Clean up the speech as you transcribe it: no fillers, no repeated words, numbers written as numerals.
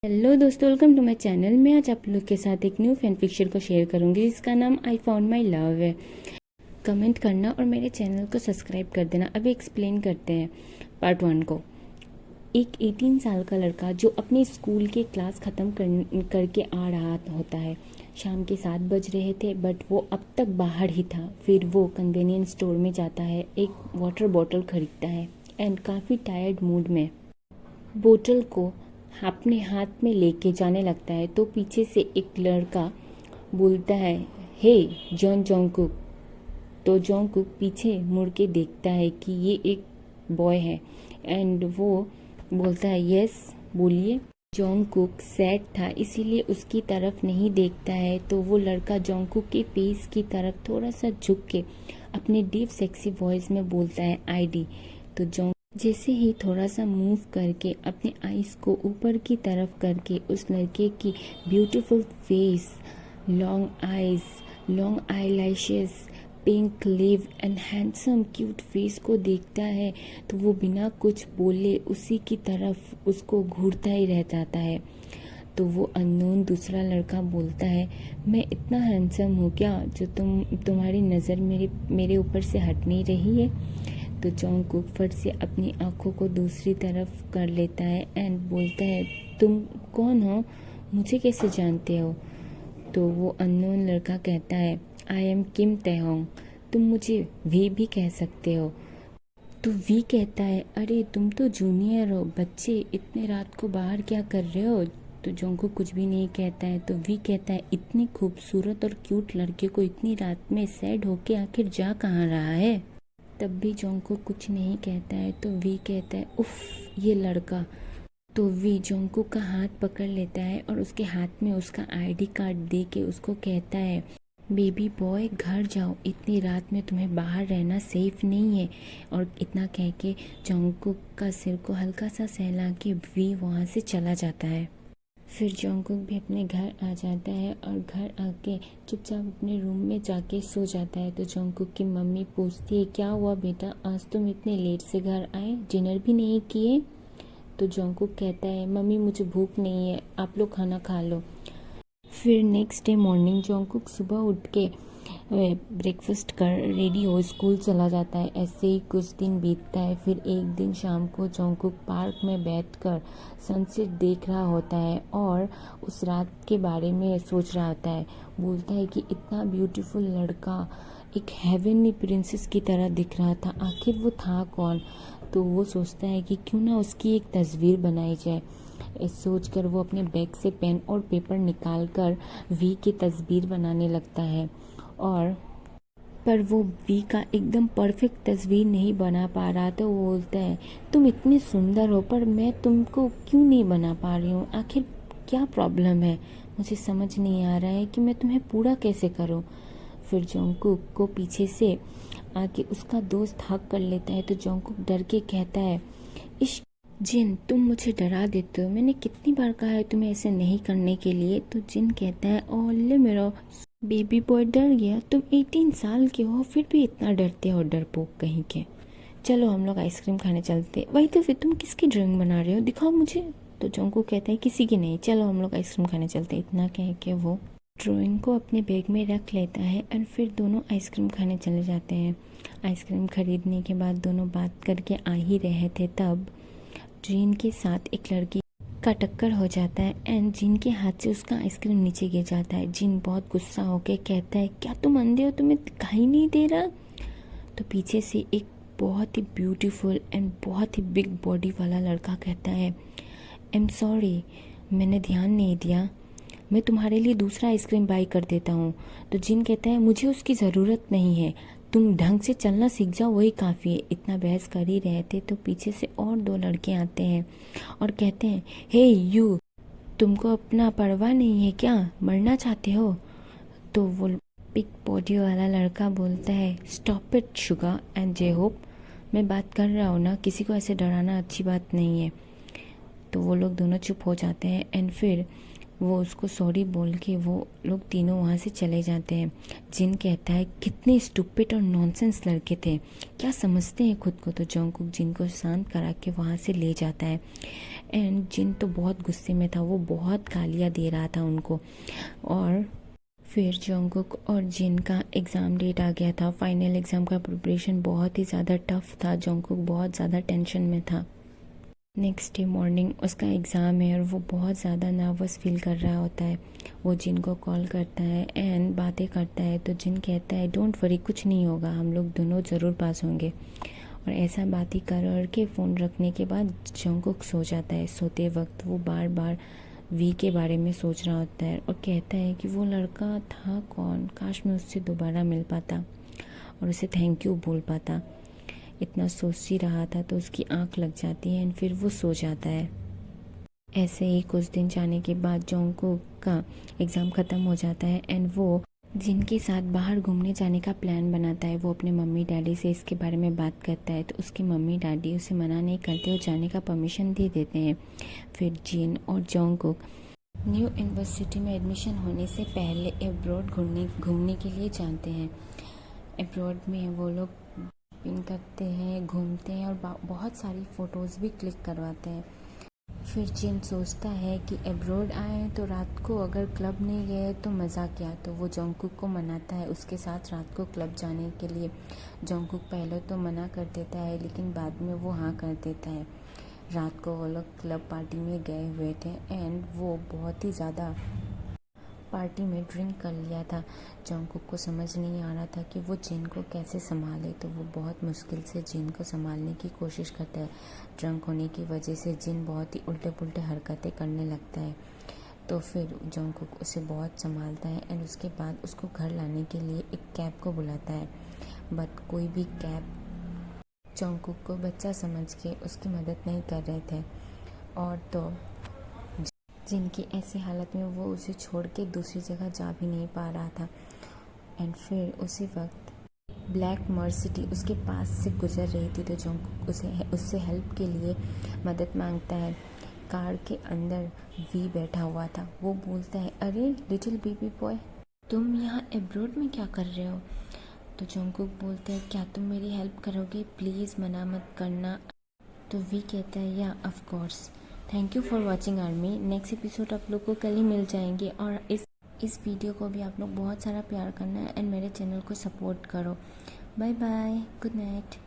Hello दोस्तों, welcome to my channel. मैं आज आप लोग के साथ एक न्यू फैन फिक्शन को शेयर करूंगी जिसका नाम आई फाउंड माई लव है। कमेंट करना और मेरे चैनल को सब्सक्राइब कर देना। अभी एक्सप्लेन करते हैं पार्ट 1 को। एक 18 साल का लड़का जो अपने स्कूल के क्लास ख़त्म करके आ रहा होता है। शाम के 7 बज रहे थे बट वो अब तक बाहर ही था। फिर वो कन्वीनियंस स्टोर में जाता है, एक वाटर बॉटल खरीदता है एंड काफ़ी टायर्ड मूड में बोतल को अपने हाथ में लेके जाने लगता है तो पीछे से एक लड़का बोलता है, हे जॉन जोंगकुक। तो जोंगकुक पीछे मुड़ के देखता है कि ये एक बॉय है एंड वो बोलता है, यस बोलिए। जोंगकुक सैड था इसीलिए उसकी तरफ नहीं देखता है तो वो लड़का जोंगकुक के फेस की तरफ थोड़ा सा झुक के अपने डीप सेक्सी वॉइस में बोलता है, आईडी। तो जोंग जैसे ही थोड़ा सा मूव करके अपने आईज को ऊपर की तरफ करके उस लड़के की beautiful face, long eyes, long eyelashes, pink lip and handsome cute face को देखता है तो वो बिना कुछ बोले उसी की तरफ उसको घूरता ही रह जाता है। तो वो अननोन दूसरा लड़का बोलता है, मैं इतना हैंडसम हूँ क्या जो तुम्हारी नज़र मेरे ऊपर से हट नहीं रही है। तो जोंगकुक फट से अपनी आंखों को दूसरी तरफ कर लेता है एंड बोलता है, तुम कौन हो, मुझे कैसे जानते हो। तो वो अननोन लड़का कहता है, आई एम किम तैहोंग, तुम मुझे वी भी कह सकते हो। तो वी कहता है, अरे तुम तो जूनियर हो, बच्चे इतने रात को बाहर क्या कर रहे हो। तो जोंगकुक कुछ भी नहीं कहता है। तो वी कहता है, इतनी खूबसूरत और क्यूट लड़के को इतनी रात में सैड होके आखिर जा कहाँ रहा है। तब भी जोंगकुक कुछ नहीं कहता है। तो वी कहता है, उफ ये लड़का। तो वी जोंगकुक का हाथ पकड़ लेता है और उसके हाथ में उसका आईडी कार्ड दे के उसको कहता है, बेबी बॉय घर जाओ, इतनी रात में तुम्हें बाहर रहना सेफ नहीं है। और इतना कह के जोंगकुक का सिर को हल्का सा सहला के वी वहाँ से चला जाता है। फिर जोंगकुक भी अपने घर आ जाता है और घर आके चुपचाप अपने रूम में जाके सो जाता है। तो जोंगकुक की मम्मी पूछती है, क्या हुआ बेटा, आज तुम इतने लेट से घर आए, डिनर भी नहीं किए। तो जोंगकुक कहता है, मम्मी मुझे भूख नहीं है, आप लोग खाना खा लो। फिर नेक्स्ट डे मॉर्निंग जोंगकुक सुबह उठ के ब्रेकफास्ट कर रेडी हो स्कूल चला जाता है। ऐसे ही कुछ दिन बीतता है। फिर एक दिन शाम को जोंगकुक पार्क में बैठकर सनसेट देख रहा होता है और उस रात के बारे में सोच रहा होता है। बोलता है कि इतना ब्यूटीफुल लड़का एक हेवनली प्रिंसेस की तरह दिख रहा था, आखिर वो था कौन। तो वो सोचता है कि क्यों ना उसकी एक तस्वीर बनाई जाए। सोचकर वो अपने बैग से पेन और पेपर निकालकर वी की तस्वीर बनाने लगता है और पर वो वी का एकदम परफेक्ट तस्वीर नहीं बना पा रहा। तो वो बोलता है, तुम इतनी सुंदर हो पर मैं तुमको क्यों नहीं बना पा रही हूँ, आखिर क्या प्रॉब्लम है, मुझे समझ नहीं आ रहा है कि मैं तुम्हें पूरा कैसे करूँ। फिर जोंगकुक को पीछे से आके उसका दोस्त हक कर लेता है। तो जोंगकुक डर के कहता है, इश्क जिन तुम मुझे डरा देते हो, मैंने कितनी बार कहा है तुम्हें ऐसे नहीं करने के लिए। तो जिन कहता है, ओले मेरा बेबी बॉय डर गया, तुम 18 साल के हो फिर भी इतना डरते हो, डरपोक कहीं के। चलो हम लोग आइसक्रीम खाने चलते। वही तो, फिर तुम किसकी ड्राइंग बना रहे हो, दिखाओ मुझे। तो जोंगकुक कहता है, किसी की नहीं, चलो हम लोग आइसक्रीम खाने चलते। इतना कह के वो ड्राइंग को अपने बैग में रख लेता है और फिर दोनों आइसक्रीम खाने चले जाते हैं। आइसक्रीम खरीदने के बाद दोनों बात करके आ ही रहे थे तब जिन के साथ एक लड़की का टक्कर हो जाता है एंड जिन के हाथ से उसका आइसक्रीम नीचे गिर जाता है। जिन बहुत गुस्सा होकर कहता है, क्या तुम अंधे हो, तुम्हें दिखाई नहीं दे रहा। तो पीछे से एक बहुत ही ब्यूटीफुल एंड बहुत ही बिग बॉडी वाला लड़का कहता है, आई एम सॉरी, मैंने ध्यान नहीं दिया, मैं तुम्हारे लिए दूसरा आइसक्रीम बाई कर देता हूँ। तो जिन कहता है, मुझे उसकी ज़रूरत नहीं है, तुम ढंग से चलना सीख जाओ, वही काफ़ी है। इतना बहस कर ही रहे थे तो पीछे से और 2 लड़के आते हैं और कहते हैं, हे यू, तुमको अपना परवाह नहीं है क्या, मरना चाहते हो। तो वो बिग बॉडी वाला लड़का बोलता है, stop it sugar and J Hope, मैं बात कर रहा हूँ ना, किसी को ऐसे डराना अच्छी बात नहीं है। तो वो लोग दोनों चुप हो जाते हैं एंड फिर वो उसको सॉरी बोल के वो लोग तीनों वहाँ से चले जाते हैं। जिन कहता है कितने स्टूपिड और नॉनसेंस लड़के थे, क्या समझते हैं खुद को। तो जंगकुक जिन को शांत करा के वहाँ से ले जाता है। एंड जिन तो बहुत गुस्से में था, वो बहुत गालियाँ दे रहा था उनको। और फिर जंगकुक और जिन का एग्ज़ाम डेट आ गया था। फाइनल एग्ज़ाम का प्रिपरेशन बहुत ही ज़्यादा टफ था। जंगकुक बहुत ज़्यादा टेंशन में था। नेक्स्ट डे मॉर्निंग उसका एग्ज़ाम है और वो बहुत ज़्यादा नर्वस फील कर रहा होता है। वो जिन को कॉल करता है एंड बातें करता है। तो जिन कहता है डोंट वरी, कुछ नहीं होगा, हम लोग दोनों ज़रूर पास होंगे। और ऐसा बातें कर के फ़ोन रखने के बाद जंगकुक सो जाता है। सोते वक्त वो बार बार वी के बारे में सोच रहा होता है और कहता है कि वो लड़का था कौन, काश मैं उससे दोबारा मिल पाता और उसे थैंक यू बोल पाता। इतना सोच ही रहा था तो उसकी आंख लग जाती है एंड फिर वो सो जाता है। ऐसे ही कुछ दिन जाने के बाद जंगकुक का एग्ज़ाम ख़त्म हो जाता है एंड वो जिनके साथ बाहर घूमने जाने का प्लान बनाता है। वो अपने मम्मी डैडी से इसके बारे में बात करता है तो उसकी मम्मी डैडी उसे मना नहीं करते और जाने का परमिशन दे देते हैं। फिर जिन और जंगकुक न्यू यूनिवर्सिटी में एडमिशन होने से पहले अब्रॉड घूमने के लिए जाते हैं। अब्रॉड में वो लोग शॉपिंग करते हैं, घूमते हैं और बहुत सारी फ़ोटोज़ भी क्लिक करवाते हैं। फिर जिन सोचता है कि अब्रॉड आए तो रात को अगर क्लब नहीं गए तो मज़ा क्या। तो वो जंगकुक को मनाता है उसके साथ रात को क्लब जाने के लिए। जंगकुक पहले तो मना कर देता है लेकिन बाद में वो हाँ कर देता है। रात को वो लोग क्लब पार्टी में गए हुए थे एंड वो बहुत ही ज़्यादा पार्टी में ड्रिंक कर लिया था। जंगकुक को समझ नहीं आ रहा था कि वो जिन को कैसे संभाले। तो वो बहुत मुश्किल से जिन को संभालने की कोशिश करता है। ड्रंक होने की वजह से जिन बहुत ही उल्टे पुल्टे हरकतें करने लगता है। तो फिर जंगकुक उसे बहुत संभालता है एंड उसके बाद उसको घर लाने के लिए एक कैब को बुलाता है। बट कोई भी कैब जंगकुक को बच्चा समझ के उसकी मदद नहीं कर रहे थे। और तो जिनकी ऐसी हालत में वो उसे छोड़ के दूसरी जगह जा भी नहीं पा रहा था। एंड फिर उसी वक्त ब्लैक मर्सिडी उसके पास से गुजर रही थी। तो जंगकुक उससे हेल्प के लिए मदद मांगता है। कार के अंदर वी बैठा हुआ था। वो बोलता है अरे लिटिल बेबी बॉय, तुम यहाँ अब्रॉड में क्या कर रहे हो। तो जंगकुक बोलते हैं क्या तुम मेरी हेल्प करोगे, प्लीज़ मना मत करना। तो वी कहता है या of course, thank you for watching army. Next episode आप लोग को कल ही मिल जाएंगे। और इस वीडियो को भी आप लोग बहुत सारा प्यार करना है एंड मेरे चैनल को सपोर्ट करो। Bye bye, good night.